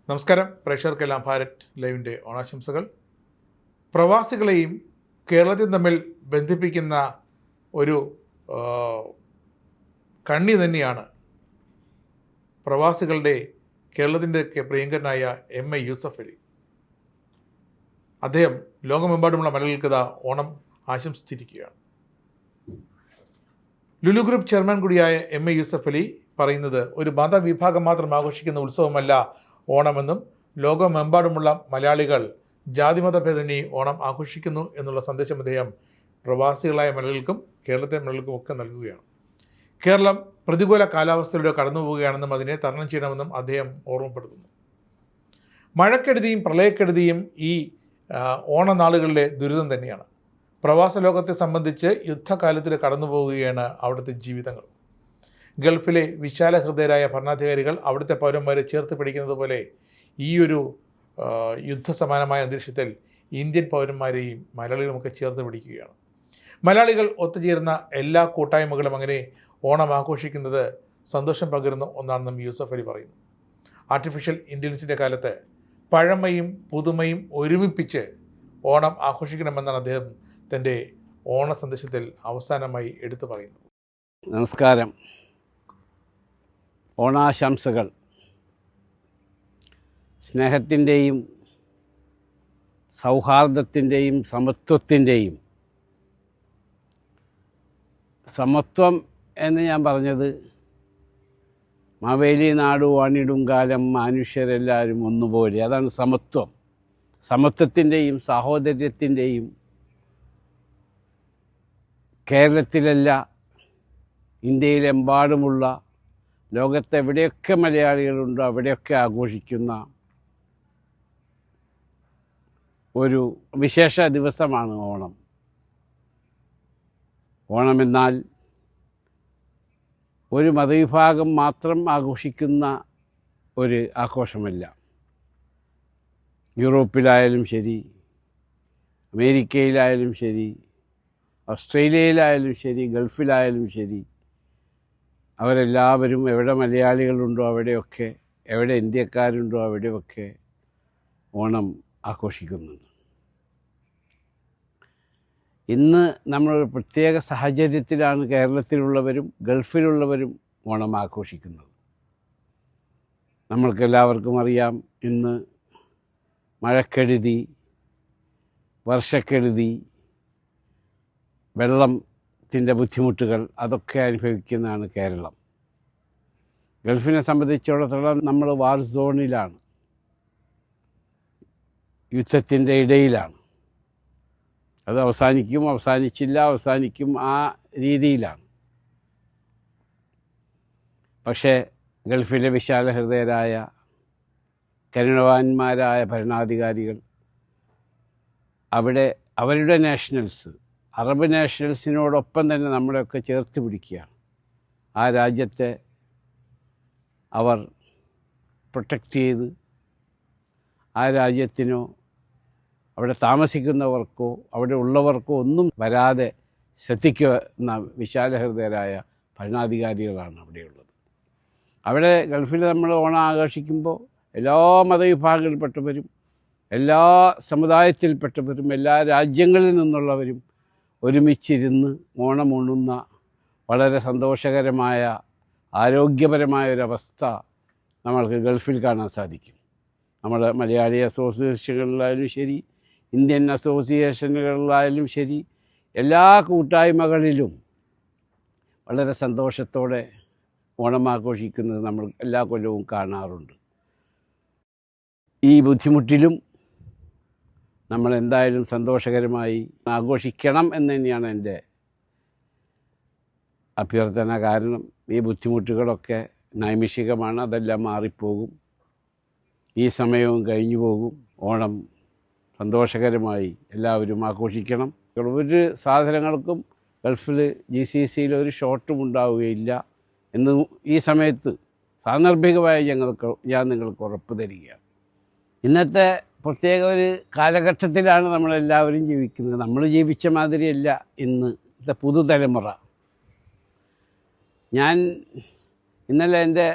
നമസ്കാരം പ്രേക്ഷകർക്കെല്ലാം ഭാരത് ലൈവിൻ്റെ ഓണാശംസകൾ. പ്രവാസികളെയും കേരളത്തെയും തമ്മിൽ ബന്ധിപ്പിക്കുന്ന ഒരു കണ്ണി തന്നെയാണ് പ്രവാസികളുടെ കേരളത്തിൻ്റെ പ്രിയങ്കരനായ MI യൂസഫ് അലി. അദ്ദേഹം ലോകമെമ്പാടുമുള്ള മലയാളികൾക്ക് ഓണം ആശംസിച്ചിരിക്കുകയാണ്. ലുലു ഗ്രൂപ്പ് ചെയർമാൻ കൂടിയായ MI യൂസഫ് അലി പറയുന്നത് ഒരു മതവിഭാഗം മാത്രം ആഘോഷിക്കുന്ന ഉത്സവമല്ല ഓണമെന്നും ലോകമെമ്പാടുമുള്ള മലയാളികൾ ജാതിമത ഭേദമന്യേ ഓണം ആഘോഷിക്കുന്നു എന്നുള്ള സന്ദേശം അദ്ദേഹം പ്രവാസികളായ മലയാളികൾക്കും കേരളത്തിലെ മലയാളികൾക്കും ഒക്കെ നൽകുകയാണ്. കേരളം പ്രതികൂല കാലാവസ്ഥയിലൂടെ കടന്നു പോവുകയാണെന്നും അതിനെ തരണം ചെയ്യണമെന്നും അദ്ദേഹം ഓർമ്മപ്പെടുത്തുന്നു. മഴക്കെടുതിയും പ്രളയക്കെടുതിയും ഈ ഓണനാളുകളിലെ ദുരിതം തന്നെയാണ്. പ്രവാസ ലോകത്തെ സംബന്ധിച്ച് യുദ്ധകാലത്തിൽ കടന്നു പോവുകയാണ് അവിടുത്തെ ജീവിതങ്ങൾ. ഗൾഫിലെ വിശാല ഹൃദയരായ ഭരണാധികാരികൾ അവിടുത്തെ പൗരന്മാരെ ചേർത്ത് പിടിക്കുന്നത് പോലെ ഈ ഒരു യുദ്ധസമാനമായ അന്തരീക്ഷത്തിൽ ഇന്ത്യൻ പൗരന്മാരെയും മലയാളികളുമൊക്കെ ചേർത്ത് പിടിക്കുകയാണ്. മലയാളികൾ ഒത്തുചേരുന്ന എല്ലാ കൂട്ടായ്മകളും അങ്ങനെ ഓണം ആഘോഷിക്കുന്നത് സന്തോഷം പകരുന്ന ഒന്നാണെന്നും യൂസഫ് അലി പറയുന്നു. ആർട്ടിഫിഷ്യൽ ഇൻ്റലിജൻസിൻ്റെ കാലത്ത് പഴമയും പുതുമയും ഒരുമിപ്പിച്ച് ഓണം ആഘോഷിക്കണമെന്നാണ് അദ്ദേഹം തൻ്റെ ഓണ സന്ദേശത്തിൽ അവസാനമായി എടുത്തു പറയുന്നത്. നമസ്കാരം. ഓണാശംസകൾ. സ്നേഹത്തിൻ്റെയും സൗഹാർദ്ദത്തിൻ്റെയും സമത്വത്തിൻ്റെയും, സമത്വം എന്ന് ഞാൻ പറഞ്ഞത് മാവേലി നാടു വാണിടും കാലം മനുഷ്യരെല്ലാവരും ഒന്നുപോലെ, അതാണ് സമത്വം. സമത്വത്തിൻ്റെയും സാഹോദര്യത്തിൻ്റെയും കേരളത്തിലല്ല ഇന്ത്യയിലെമ്പാടുമുള്ള ലോകത്തെവിടെയൊക്കെ മലയാളികളുണ്ടോ അവിടെയൊക്കെ ആഘോഷിക്കുന്ന ഒരു വിശേഷ ദിവസമാണ് ഓണം. ഓണമെന്നാൽ ഒരു മതവിഭാഗം മാത്രം ആഘോഷിക്കുന്ന ഒരു ആഘോഷമല്ല. യൂറോപ്പിലായാലും ശരി, അമേരിക്കയിലായാലും ശരി, ഓസ്ട്രേലിയയിലായാലും ശരി, ഗൾഫിലായാലും ശരി, അവരെല്ലാവരും എവിടെ മലയാളികളുണ്ടോ അവിടെയൊക്കെ, എവിടെ ഇന്ത്യക്കാരുണ്ടോ അവിടെയൊക്കെ ഓണം ആഘോഷിക്കുന്നുണ്ട്. ഇന്ന് നമ്മളൊരു പ്രത്യേക സാഹചര്യത്തിലാണ് കേരളത്തിലുള്ളവരും ഗൾഫിലുള്ളവരും ഓണം ആഘോഷിക്കുന്നത്. നമ്മൾക്കെല്ലാവർക്കും അറിയാം, ഇന്ന് മഴക്കെടുതി, വർഷക്കെടുതി, വെള്ളത്തിൻ്റെ ബുദ്ധിമുട്ടുകൾ അതൊക്കെ അനുഭവിക്കുന്നതാണ് കേരളം. ഗൾഫിനെ സംബന്ധിച്ചിടത്തോളം നമ്മൾ വാർ സോണിലാണ്, യുദ്ധത്തിൻ്റെ ഇടയിലാണ്. അത് അവസാനിക്കും, അവസാനിച്ചില്ല, അവസാനിക്കും, ആ രീതിയിലാണ്. പക്ഷേ ഗൾഫിലെ വിശാല ഹൃദയരായ കരുണവാന്മാരായ ഭരണാധികാരികൾ അവിടെ അവരുടെ നാഷണൽസ്, അറബ് നാഷണൽസിനോടൊപ്പം തന്നെ നമ്മളെയൊക്കെ ചേർത്ത് പിടിക്കുകയാണ്. ആ രാജ്യത്തെ അവർ പ്രൊട്ടക്റ്റ് ചെയ്ത് ആ രാജ്യത്തിനോ അവിടെ താമസിക്കുന്നവർക്കോ അവിടെ ഉള്ളവർക്കോ ഒന്നും വരാതെ ശ്രദ്ധിക്കുന്ന വിശാല ഹൃദയരായ ഭരണാധികാരികളാണ് അവിടെയുള്ളത്. അവിടെ ഗൾഫിൽ നമ്മൾ ഓണം ആഘോഷിക്കുമ്പോൾ എല്ലാ മതവിഭാഗങ്ങളിൽപ്പെട്ടവരും എല്ലാ സമുദായത്തിൽപ്പെട്ടവരും എല്ലാ രാജ്യങ്ങളിൽ നിന്നുള്ളവരും ഒരുമിച്ചിരുന്ന് ഓണം ഉണ്ണുന്ന വളരെ സന്തോഷകരമായ ആരോഗ്യപരമായ ഒരവസ്ഥ നമ്മൾക്ക് ഗൾഫിൽ കാണാൻ സാധിക്കും. നമ്മുടെ മലയാളി അസോസിയേഷനുകളിലായാലും ശരി, ഇന്ത്യൻ അസോസിയേഷനുകളിലായാലും ശരി, എല്ലാ കൂട്ടായ്മകളിലും വളരെ സന്തോഷത്തോടെ ഓണം ആഘോഷിക്കുന്നത് നമ്മൾ എല്ലാ കൊല്ലവും കാണാറുണ്ട്. ഈ ബുദ്ധിമുട്ടിലും നമ്മൾ എന്തായാലും സന്തോഷകരമായി ആഘോഷിക്കണം എന്ന് തന്നെയാണ് എൻ്റെ അഭ്യർത്ഥന. കാരണം ഈ ബുദ്ധിമുട്ടുകളൊക്കെ നൈമിഷികമാണ്, അതെല്ലാം മാറിപ്പോകും, ഈ സമയവും കഴിഞ്ഞു പോകും. ഓണം സന്തോഷകരമായി എല്ലാവരും ആഘോഷിക്കണം. ഒരു സാധനങ്ങൾക്കും ഗൾഫിൽ GCCയിൽ ഒരു ഷോർട്ടും ഉണ്ടാവുകയില്ല എന്ന് ഈ സമയത്ത് സാന്ദർഭികമായി ഞാൻ നിങ്ങൾക്ക് ഉറപ്പ് തരികയാണ്. ഇന്നത്തെ പ്രത്യേക ഒരു കാലഘട്ടത്തിലാണ് നമ്മളെല്ലാവരും ജീവിക്കുന്നത്. നമ്മൾ ജീവിച്ച മാതിരിയല്ല ഇന്നത്തെ പുതുതലമുറ. ഞാൻ ഇന്നലെ എൻ്റെ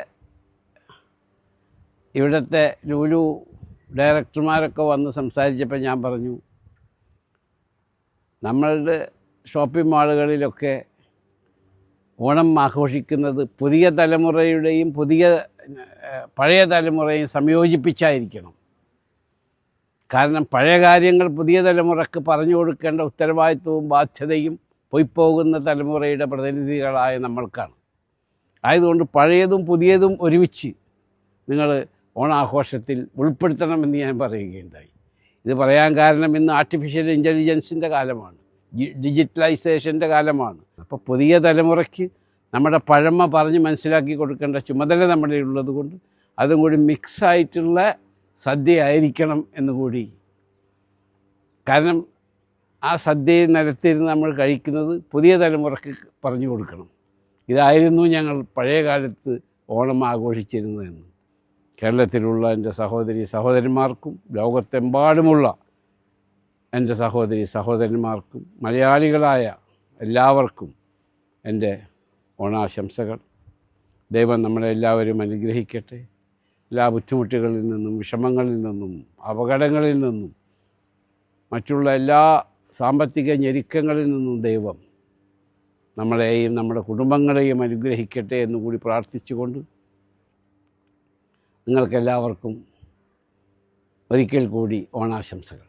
ഇവിടുത്തെ ലുലു ഡയറക്ടർമാരൊക്കെ വന്ന് സംസാരിച്ചപ്പോൾ ഞാൻ പറഞ്ഞു, നമ്മളുടെ ഷോപ്പിംഗ് മാളുകളിലൊക്കെ ഓണം ആഘോഷിക്കുന്നത് പുതിയ തലമുറയുടെയും പഴയ തലമുറയും സംയോജിപ്പിച്ചായിരിക്കണം. കാരണം പഴയ കാര്യങ്ങൾ പുതിയ തലമുറക്ക് പറഞ്ഞു കൊടുക്കേണ്ട ഉത്തരവാദിത്വവും ബാധ്യതയും പോയിപ്പോകുന്ന തലമുറയുടെ പ്രതിനിധികളായ നമ്മൾക്കാണ്. ആയതുകൊണ്ട് പഴയതും പുതിയതും ഒരുമിച്ച് നിങ്ങൾ ഓണാഘോഷത്തിൽ ഉൾപ്പെടുത്തണമെന്ന് ഞാൻ പറയുകയുണ്ടായി. ഇത് പറയാൻ കാരണം ഇന്ന് ആർട്ടിഫിഷ്യൽ ഇൻ്റലിജൻസിൻ്റെ കാലമാണ്, ഡിജിറ്റലൈസേഷൻ്റെ കാലമാണ്. അപ്പോൾ പുതിയ തലമുറയ്ക്ക് നമ്മുടെ പഴമ പറഞ്ഞ് മനസ്സിലാക്കി കൊടുക്കേണ്ട ചുമതല നമ്മുടെ ഉള്ളത് കൊണ്ട് അതും കൂടി മിക്സായിട്ടുള്ള സദ്യ ആയിരിക്കണം എന്നുകൂടി. കാരണം ആ സദ്യയിൽ നിലത്തിരുന്ന് നമ്മൾ കഴിക്കുന്നത് പുതിയ തലമുറയ്ക്ക് പറഞ്ഞു കൊടുക്കണം. ഇതായിരുന്നു ഞങ്ങൾ പഴയ കാലത്ത് ഓണം ആഘോഷിച്ചിരുന്നതെന്ന്. കേരളത്തിലുള്ള എൻ്റെ സഹോദരന്മാർക്കും ലോകത്തെമ്പാടുമുള്ള എൻ്റെ സഹോദരന്മാർക്കും മലയാളികളായ എല്ലാവർക്കും എൻ്റെ ഓണാശംസകൾ. ദൈവം നമ്മളെല്ലാവരും അനുഗ്രഹിക്കട്ടെ. എല്ലാ ബുദ്ധിമുട്ടുകളിൽ നിന്നും, വിഷമങ്ങളിൽ നിന്നും, അപകടങ്ങളിൽ നിന്നും, മറ്റുള്ള എല്ലാ സാമ്പത്തിക ഞെരുക്കങ്ങളിൽ നിന്നും ദൈവം നമ്മളെയും നമ്മുടെ കുടുംബങ്ങളെയും അനുഗ്രഹിക്കട്ടെ എന്നുകൂടി പ്രാർത്ഥിച്ചുകൊണ്ട് നിങ്ങൾക്കെല്ലാവർക്കും ഒരിക്കൽ കൂടി ഓണാശംസകൾ.